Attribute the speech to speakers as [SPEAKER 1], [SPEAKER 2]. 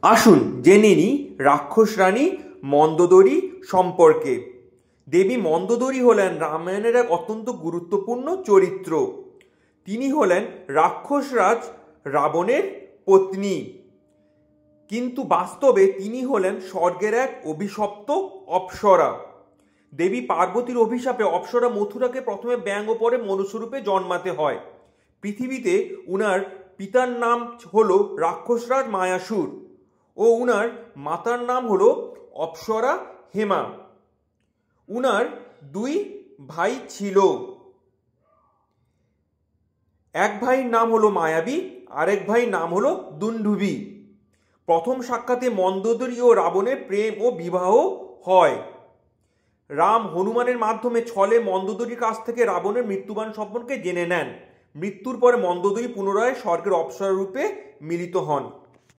[SPEAKER 1] আসুন জেনে নিই রাক্ষস রানী মন্দোদরী সম্পর্কে। দেবী মন্দোদরী হলেন রামায়ণের এক অত্যন্ত গুরুত্বপূর্ণ চরিত্র। তিনি হলেন রাক্ষসরাজ রাবণের পত্নী, কিন্তু বাস্তবে তিনি হলেন স্বর্গের এক অভিশপ্ত অপ্সরা। দেবী পার্বতীর অভিশাপে অপ্সরা মথুরাকে প্রথমে ব্যাঙ ও পরে মনুষ্যরূপে জন্মাতে হয়। পৃথিবীতে উনার পিতার নাম হলো রাক্ষসরাজ মায়াসুর ও উনার মাতার নাম হলো অপ্সরা হেমা। উনার দুই ভাই ছিল, এক ভাইয়ের নাম হলো মায়াবী, আরেক ভাইয়ের নাম হলো দুন্দুভি। প্রথম সাক্ষাতে মন্দোদরী ও রাবণের প্রেম ও বিবাহ হয়। রাম হনুমানের মাধ্যমে ছলে মন্দোদরীর কাছ থেকে রাবণের মৃত্যুবান সম্পর্কে জেনে নেন। মৃত্যুর পরে মন্দোদরী পুনরায় স্বর্গের অপ্সরা রূপে মিলিত হন।